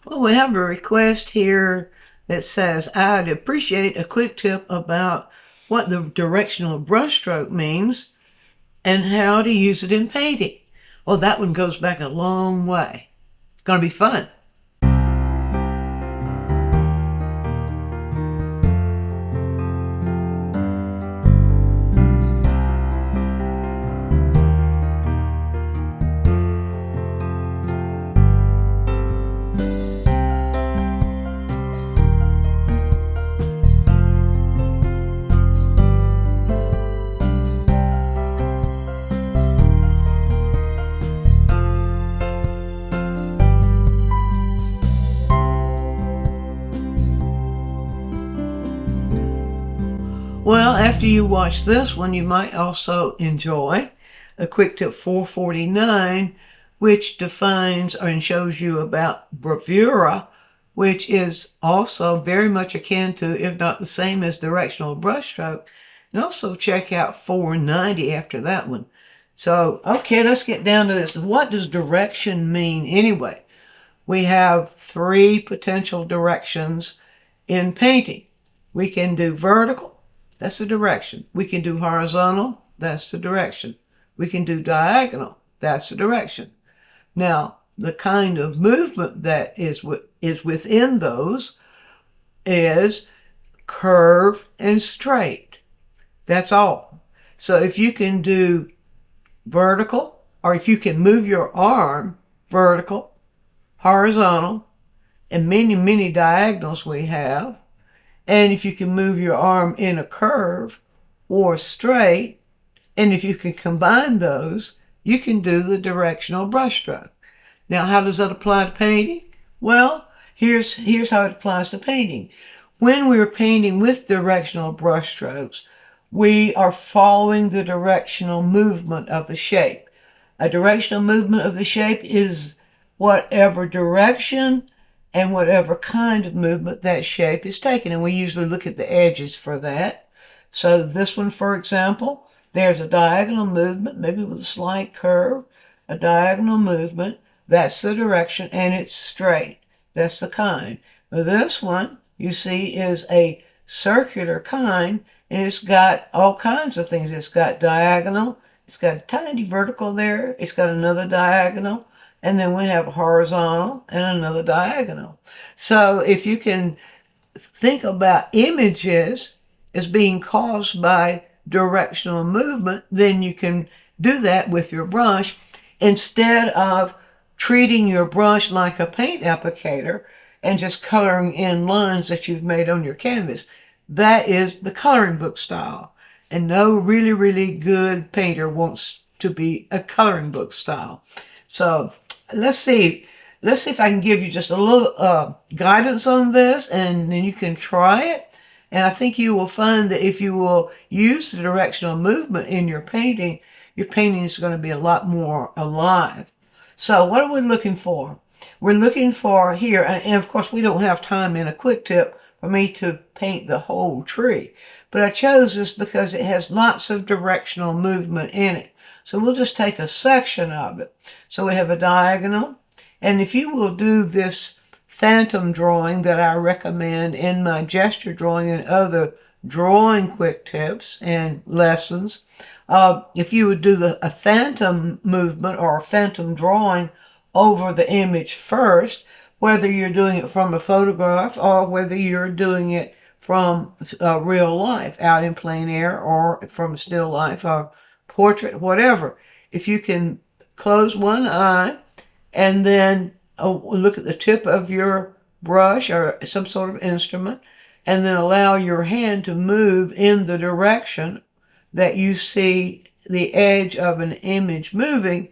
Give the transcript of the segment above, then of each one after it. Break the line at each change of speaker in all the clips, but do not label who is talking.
Well, we have a request here that says, I'd appreciate a quick tip about what the directional brushstroke means and how to use it in painting. Well, that one goes back a long way. It's going to be fun. Well, after you watch this one, you might also enjoy a quick tip 449, which defines and shows you about bravura, which is also very much akin to, if not the same as, directional brushstroke. And also check out 490 after that one. So, okay, let's get down to this. What does direction mean anyway? We have three potential directions in painting. We can do vertical. That's the direction. We can do horizontal. That's the direction. We can do diagonal. That's the direction. Now, the kind of movement that is within those is curve and straight. That's all. So if you can do vertical, or if you can move your arm vertical, horizontal, and many, many diagonals we have, and if you can move your arm in a curve or straight, and if you can combine those, you can do the directional brushstroke. Now, how does that apply to painting? Well, here's how it applies to painting. When we're painting with directional brushstrokes, we are following the directional movement of the shape. A directional movement of the shape is whatever direction and whatever kind of movement that shape is taking. And we usually look at the edges for that. So this one, for example, there's a diagonal movement, maybe with a slight curve, a diagonal movement. That's the direction, and it's straight. That's the kind. Now this one, you see, is a circular kind, and it's got all kinds of things. It's got diagonal. It's got a tiny vertical there. It's got another diagonal. And then we have a horizontal and another diagonal. So if you can think about images as being caused by directional movement, then you can do that with your brush instead of treating your brush like a paint applicator and just coloring in lines that you've made on your canvas. That is the coloring book style. And no really, really good painter wants to be a coloring book style. So let's see if I can give you just a little guidance on this, and then you can try it. And I think you will find that if you will use the directional movement in your painting is going to be a lot more alive. So what are we looking for? We're looking for here, and of course we don't have time in a quick tip for me to paint the whole tree, but I chose this because it has lots of directional movement in it. So we'll just take a section of it. So we have a diagonal. And if you will do this phantom drawing that I recommend in my gesture drawing and other drawing quick tips and lessons, if you would do a phantom movement or a phantom drawing over the image first, whether you're doing it from a photograph or whether you're doing it from real life out in plein air or from a still life or portrait, whatever. If you can close one eye and then look at the tip of your brush or some sort of instrument, and then allow your hand to move in the direction that you see the edge of an image moving,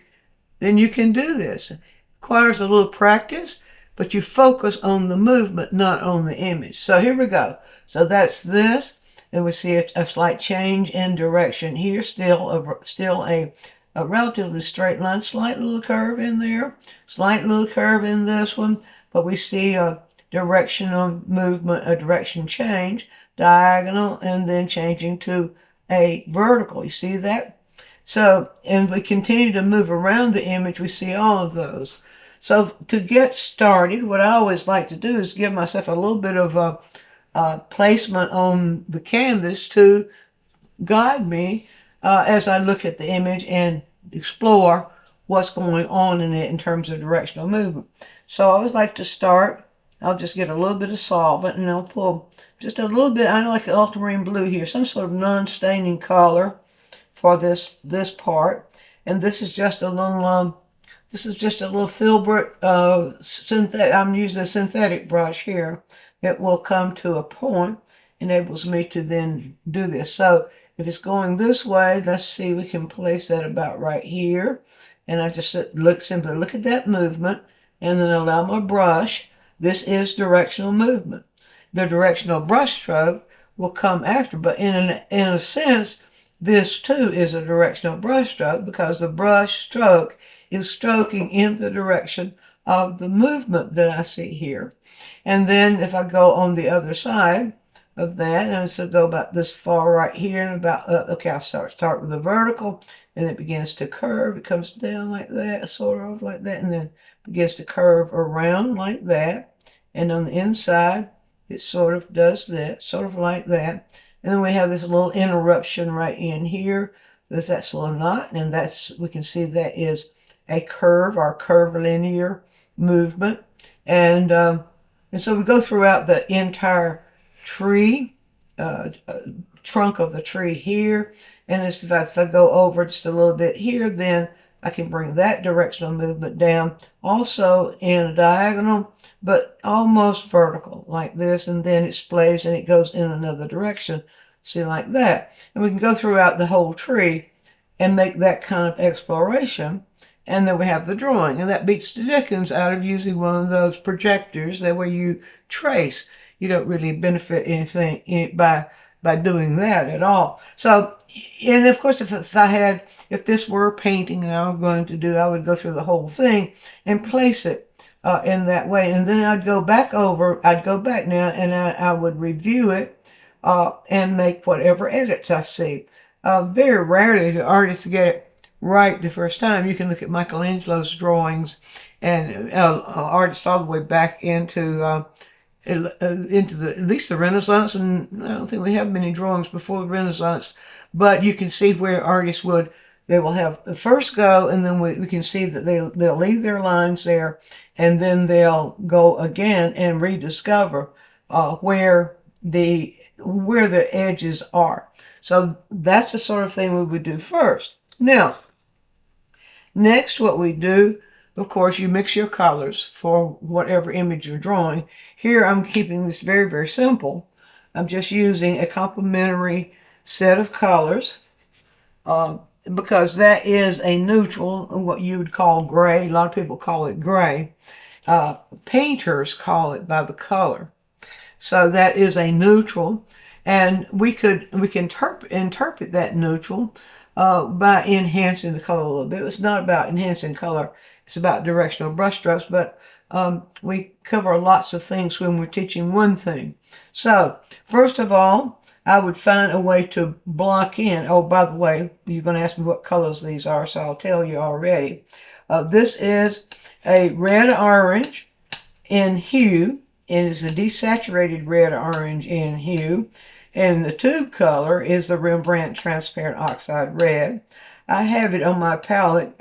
then you can do this. It requires a little practice, but you focus on the movement, not on the image. So here we go. So that's this. And we see a slight change in direction here, still a relatively straight line, slight little curve in there, slight little curve in this one, but we see a directional movement, a direction change, diagonal, and then changing to a vertical. You see that? So, and we continue to move around the image, we see all of those. So to get started, what I always like to do is give myself a little bit of a placement on the canvas to guide me as I look at the image and explore what's going on in it in terms of directional movement. So I always like to start. I'll just get a little bit of solvent and I'll pull just a little bit. I like ultramarine blue here, some sort of non-staining color for this part. And this is just a little filbert synthetic. I'm using a synthetic brush here. It will come to a point, enables me to then do this. So if it's going this way, let's see, we can place that about right here. And I just simply look at that movement and then allow my brush. This is directional movement. The directional brush stroke will come after, but in a sense, this too is a directional brush stroke because the brush stroke is stroking in the direction of the movement that I see here. And then if I go on the other side of that, and so go about this far right here and about okay, I'll start with the vertical, and it begins to curve. It comes down like that, sort of like that, and then begins to curve around like that. And on the inside, it sort of does that, sort of like that. And then we have this little interruption right in here. That's a little knot, and we can see that is a curve or curvilinear movement. And so we go throughout the entire tree, trunk of the tree here. And if I go over just a little bit here, then I can bring that directional movement down, also in a diagonal, but almost vertical like this, and then it splays and it goes in another direction. See, like that. And we can go throughout the whole tree and make that kind of exploration. And then we have the drawing, and that beats the dickens out of using one of those projectors that where you trace. You don't really benefit anything by doing that at all. So, and of course, if this were painting and I were going to do, I would go through the whole thing and place it in that way. And then I'd go back now and I would review it and make whatever edits I see. Very rarely do artists get it right the first time. You can look at Michelangelo's drawings and artists all the way back into at least the Renaissance, and I don't think we have many drawings before the Renaissance, but you can see where artists they will have the first go, and then we can see that they'll leave their lines there, and then they'll go again and rediscover where the edges are. So that's the sort of thing we would do first. Now, next what we do, of course, you mix your colors for whatever image you're drawing. Here I'm keeping this very, very simple. I'm just using a complementary set of colors because that is a neutral, what you would call gray. A lot of people call it gray. Painters call it by the color. So that is a neutral, and we can interpret that neutral by enhancing the color a little bit. It's not about enhancing color. It's about directional brushstrokes, but we cover lots of things when we're teaching one thing. So, first of all, I would find a way to block in. Oh, by the way, you're going to ask me what colors these are, so I'll tell you already. This is a red-orange in hue. It is a desaturated red-orange in hue. And the tube color is the Rembrandt Transparent Oxide Red. I have it on my palette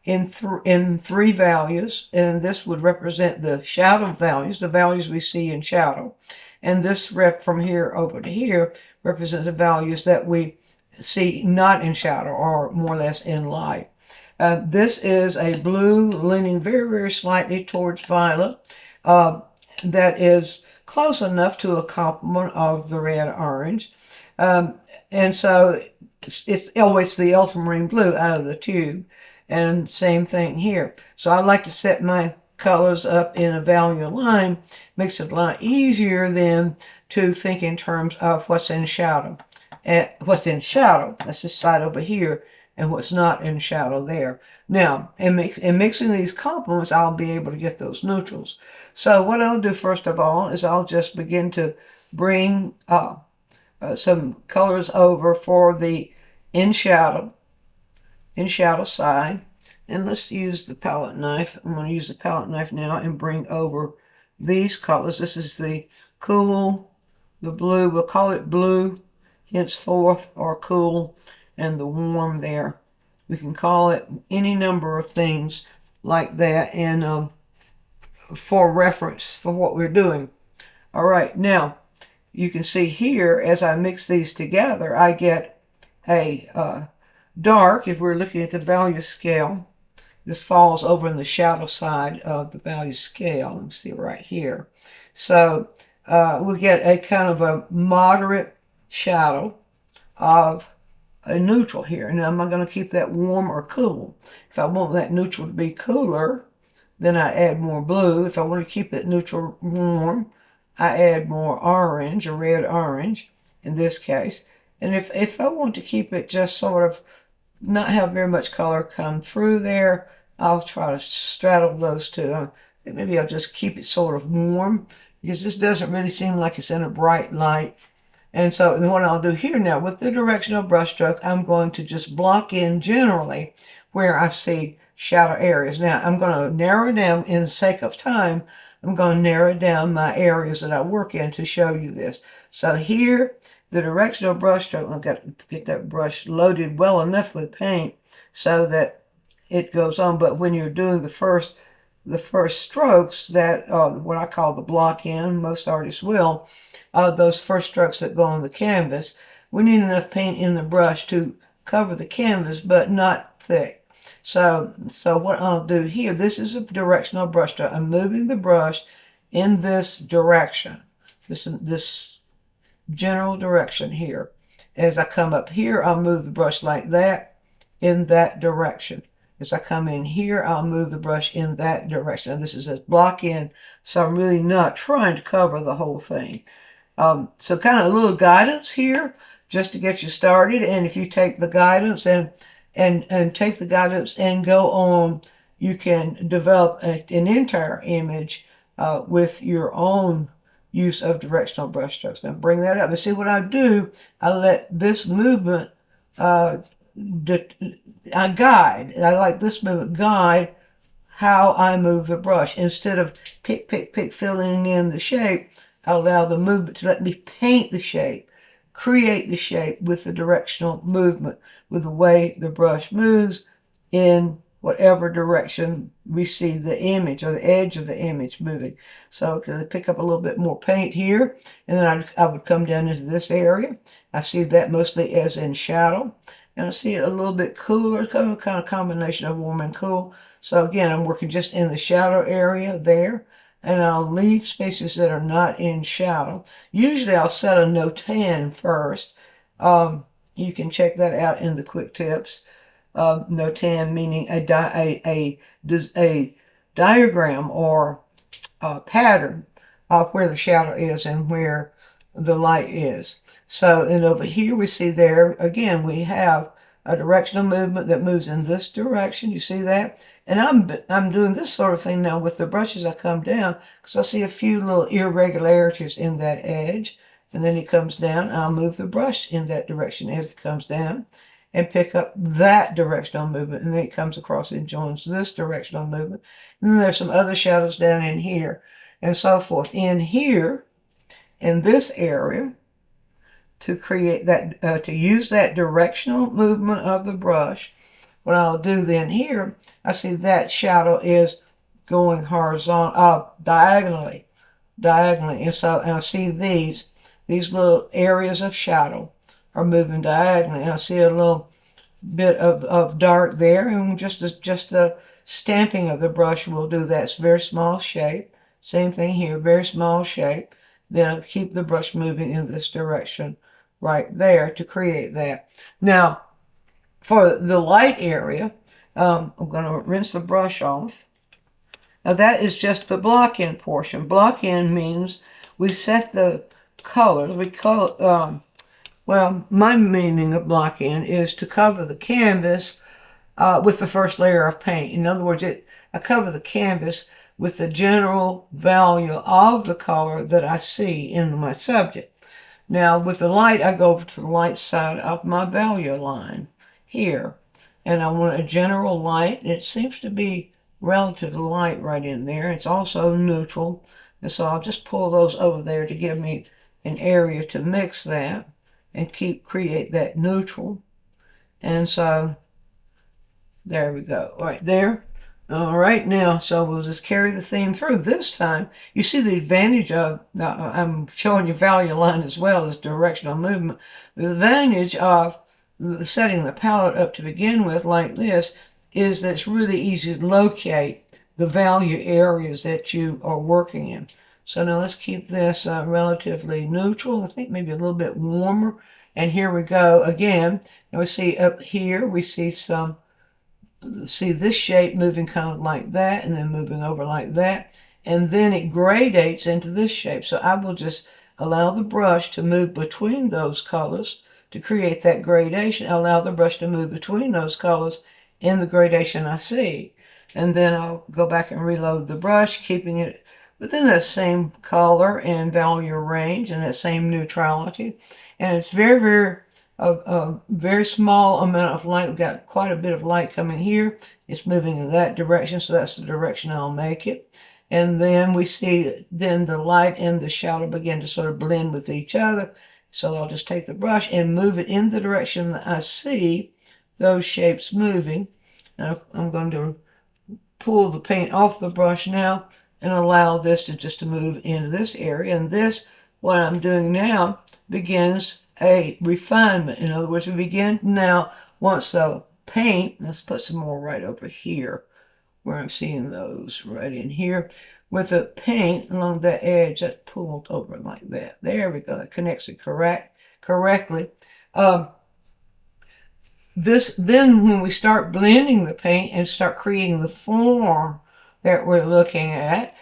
in three values, and this would represent the shadow values, the values we see in shadow. And this from here over to here represents the values that we see not in shadow, or more or less in light. This is a blue leaning very, very slightly towards violet. That is close enough to a complement of the red-orange. And so it's always the ultramarine blue out of the tube. And same thing here. So I like to set my colors up in a value line. Makes it a lot easier then to think in terms of what's in shadow. And what's in shadow, that's this side over here, and what's not in shadow there. Now, in mixing these complements, I'll be able to get those neutrals. So what I'll do first of all is I'll just begin to bring some colors over for the in shadow side. And let's use the palette knife. I'm going to use the palette knife now and bring over these colors. This is the cool, the blue, we'll call it blue henceforth, or cool, and the warm there. We can call it any number of things like that, and for reference for what we're doing. All right, now you can see here as I mix these together, I get a dark. If we're looking at the value scale, this falls over in the shadow side of the value scale. You can see right here. So we get a kind of a moderate shadow of a neutral here. Now, am I going to keep that warm or cool? If I want that neutral to be cooler, then I add more blue. If I want to keep it neutral warm, I add more orange, or red orange in this case. And if I want to keep it just sort of not have very much color come through there, I'll try to straddle those two. Maybe I'll just keep it sort of warm, because this doesn't really seem like it's in a bright light. And so what I'll do here now with the directional brush stroke, I'm going to just block in generally where I see shadow areas. Now I'm going to narrow down, in the sake of time, I'm going to narrow down my areas that I work in to show you this. So here, the directional brush stroke, I've got to get that brush loaded well enough with paint so that it goes on. But when you're doing the first strokes, that what I call the block in, most artists will, those first strokes that go on the canvas, we need enough paint in the brush to cover the canvas, but not thick. So what I'll do here, this is a directional brush stroke. I'm moving the brush in this direction, this general direction here. As I come up here, I'll move the brush like that, in that direction. As I come in here, I'll move the brush in that direction. And this is a block in, so I'm really not trying to cover the whole thing. So kind of a little guidance here just to get you started. And if you take the guidance and take the guidance and go on, you can develop an entire image with your own use of directional brush strokes. Now bring that up and see what I do. I let this movement I like this movement guide how I move the brush. Instead of pick, filling in the shape, I allow the movement to let me paint the shape, create the shape with the directional movement, with the way the brush moves in whatever direction we see the image or the edge of the image moving. So I pick up a little bit more paint here, and then I would come down into this area. I see that mostly as in shadow. And I see it a little bit cooler, kind of combination of warm and cool. So again, I'm working just in the shadow area there. And I'll leave spaces that are not in shadow. Usually I'll set a no tan first. You can check that out in the quick tips. No tan meaning a diagram or a pattern of where the shadow is and where the light is. So, and over here we see there, again, we have a directional movement that moves in this direction. You see that? And I'm doing this sort of thing now with the brushes. I come down because I see a few little irregularities in that edge. And then it comes down, and I'll move the brush in that direction as it comes down and pick up that directional movement. And then it comes across and joins this directional movement. And then there's some other shadows down in here and so forth. In here, in this area, to create that, to use that directional movement of the brush, what I'll do then here, I see that shadow is going horizontal, diagonally, and so I see these little areas of shadow are moving diagonally, and I see a little bit of dark there, and just the stamping of the brush will do that. It's very small shape. Same thing here, very small shape. Then I'll keep the brush moving in this direction right there to create that. Now, for the light area, I'm going to rinse the brush off. Now that is just the block-in portion. Block-in means we set the colors. We call it, well, my meaning of block-in is to cover the canvas with the first layer of paint. In other words, I cover the canvas with the general value of the color that I see in my subject. Now with the light, I go over to the light side of my value line here. and I want a general light. It seems to be relative light right in there. It's also neutral, and so I'll just pull those over there to give me an area to mix that and create that neutral. And so there we go, right there. All right, now, so we'll just carry the theme through. This time, you see the advantage of, I'm showing you value line as well as directional movement. The advantage of setting the palette up to begin with like this is that it's really easy to locate the value areas that you are working in. So now let's keep this relatively neutral. I think maybe a little bit warmer. And here we go again. And we see up here, we see this shape moving kind of like that and then moving over like that, and then it gradates into this shape. So I will just allow the brush to move between those colors to create that gradation. Allow the brush to move between those colors in the gradation I see, and then I'll go back and reload the brush, keeping it within that same color and value range and that same neutrality. And it's a very small amount of light. We've got quite a bit of light coming here. It's moving in that direction, so that's the direction I'll make it. And then we see then the light and the shadow begin to sort of blend with each other. So I'll just take the brush and move it in the direction that I see those shapes moving. Now I'm going to pull the paint off the brush now and allow this to move into this area. And this, what I'm doing now, begins a refinement. In other words, we begin now, once the paint, let's put some more right over here where I'm seeing those right in here, with the paint along that edge that's pulled over like that. There we go, that connects it correctly. Then when we start blending the paint and start creating the form that we're looking at,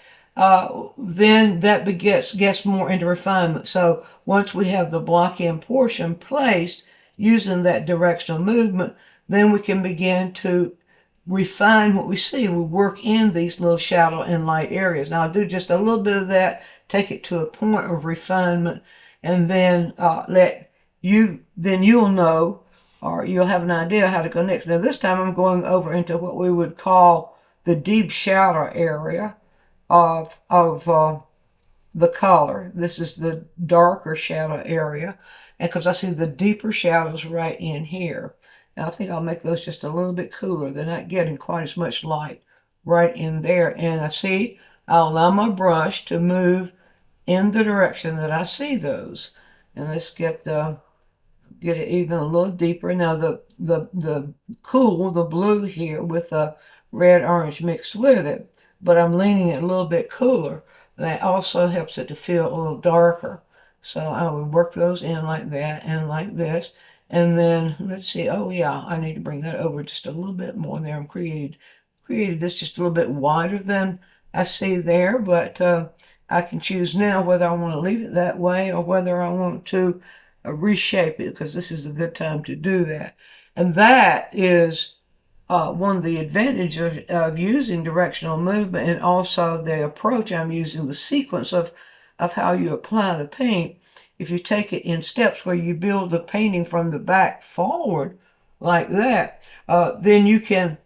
then that gets more into refinement. So once we have the block in portion placed using that directional movement, then we can begin to refine what we see. We work in these little shadow and light areas. Now I'll do just a little bit of that, take it to a point of refinement, and then you'll know, or you'll have an idea how to go next. Now this time I'm going over into what we would call the deep shadow area of the color. This is the darker shadow area, and because I see the deeper shadows right in here. And I think I'll make those just a little bit cooler. They're not getting quite as much light right in there. And I see I'll allow my brush to move in the direction that I see those. And let's get it even a little deeper. Now the cool, the blue here with the red orange mixed with it, but I'm leaning it a little bit cooler. That also helps it to feel a little darker. So I would work those in like that and like this. And then let's see, oh yeah, I need to bring that over just a little bit more there. I'm created this just a little bit wider than I see there, but I can choose now whether I want to leave it that way or whether I want to reshape it, because this is a good time to do that. And that is one of the advantages of using directional movement, and also the approach I'm using, the sequence of how you apply the paint. If you take it in steps where you build the painting from the back forward like that, then you can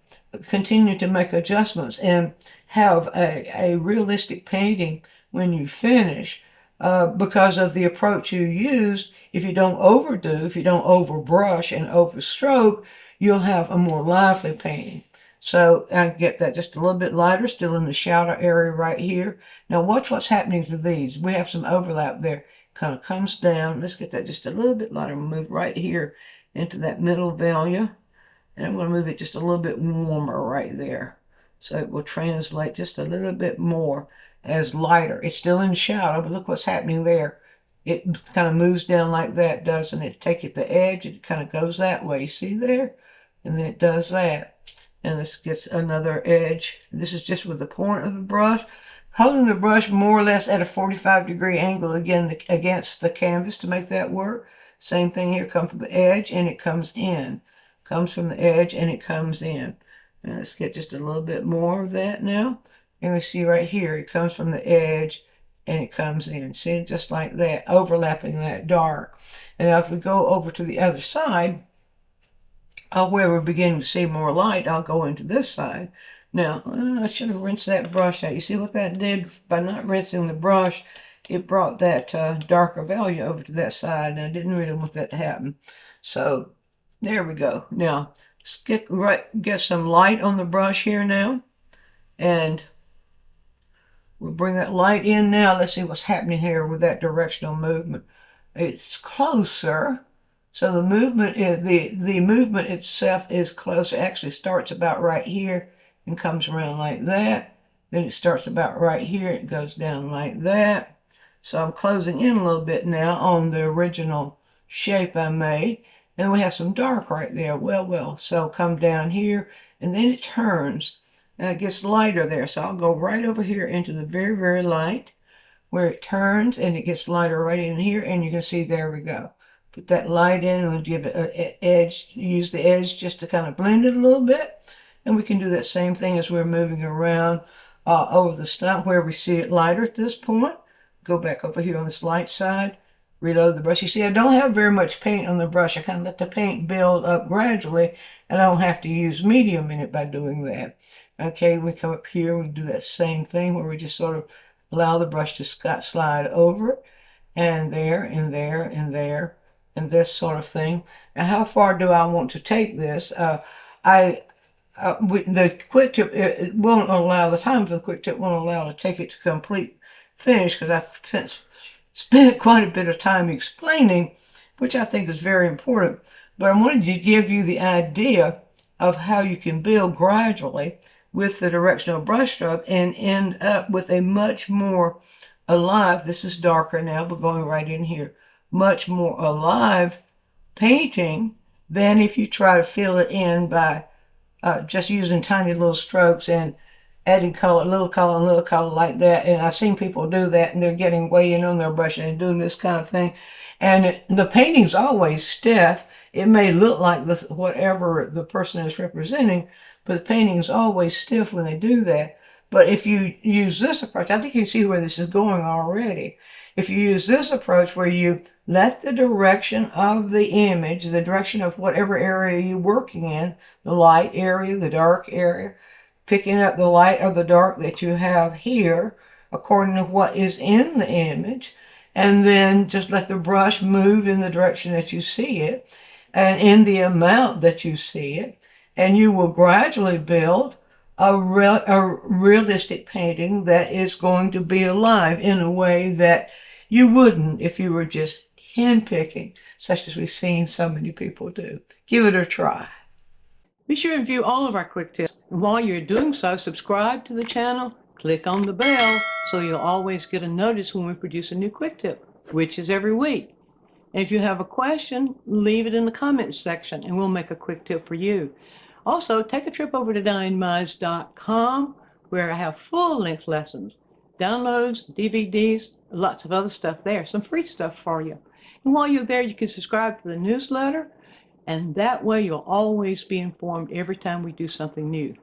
continue to make adjustments and have a realistic painting when you finish, because of the approach you used. If you don't overdo, if you don't overbrush and overstroke, you'll have a more lively painting. So I get that just a little bit lighter, still in the shadow area right here. Now watch what's happening to these. We have some overlap there. Kind of comes down. Let's get that just a little bit lighter. We'll move right here into that middle value. And I'm going to move it just a little bit warmer right there. So it will translate just a little bit more as lighter. It's still in shadow, but look what's happening there. It kind of moves down like that, doesn't it? Take it the edge, it kind of goes that way. See there? And then it does that. And this gets another edge. This is just with the point of the brush. Holding the brush more or less at a 45-degree angle again against the canvas to make that work. Same thing here, come from the edge and it comes in. Comes from the edge and it comes in. And let's get just a little bit more of that now. And we see right here, it comes from the edge and it comes in. See, just like that, overlapping that dark. And now if we go over to the other side, where we're beginning to see more light, I'll go into this side. Now, I should have rinsed that brush out. You see what that did? By not rinsing the brush, it brought that darker value over to that side, and I didn't really want that to happen. So, there we go. Now, let's get some light on the brush here now, and we'll bring that light in now. Let's see what's happening here with that directional movement. It's closer. So the movement is the movement itself is closer. It actually starts about right here and comes around like that. Then it starts about right here. It goes down like that. So I'm closing in a little bit now on the original shape I made. And we have some dark right there. Well. So come down here and then it turns and it gets lighter there. So I'll go right over here into the very, very light where it turns and it gets lighter right in here. And you can see, there we go. Put that light in and give it an edge. Use the edge just to kind of blend it a little bit. And we can do that same thing as we're moving around over the stump where we see it lighter at this point. Go back over here on this light side. Reload the brush. You see, I don't have very much paint on the brush. I kind of let the paint build up gradually, and I don't have to use medium in it by doing that. Okay, we come up here. We do that same thing where we just sort of allow the brush to slide over, and there, and there, and there, and this sort of thing. And how far do I want to take this? The quick tip, it won't allow, the time for the quick tip won't allow to take it to complete finish, because I spent quite a bit of time explaining, which I think is very important. But I wanted to give you the idea of how you can build gradually with the directional brushstroke and end up with a much more alive, this is darker now, we're going right in here, much more alive painting than if you try to fill it in by just using tiny little strokes and adding color, little color like that. And I've seen people do that, and they're getting way in on their brush and doing this kind of thing. And the painting's always stiff. It may look like whatever the person is representing, but the painting's always stiff when they do that. But if you use this approach, I think you can see where this is going already. If you use this approach where you let the direction of the image, the direction of whatever area you're working in, the light area, the dark area, picking up the light or the dark that you have here according to what is in the image, and then just let the brush move in the direction that you see it and in the amount that you see it, and you will gradually build a realistic painting that is going to be alive in a way that you wouldn't if you were just hand-picking, such as we've seen so many people do. Give it a try. Be sure and view all of our quick tips. And while you're doing so, subscribe to the channel, click on the bell so you'll always get a notice when we produce a new quick tip, which is every week. And if you have a question, leave it in the comments section and we'll make a quick tip for you. Also, take a trip over to DianneMize.com where I have full-length lessons, downloads, DVDs, lots of other stuff there, some free stuff for you. And while you're there, you can subscribe to the newsletter, and that way you'll always be informed every time we do something new.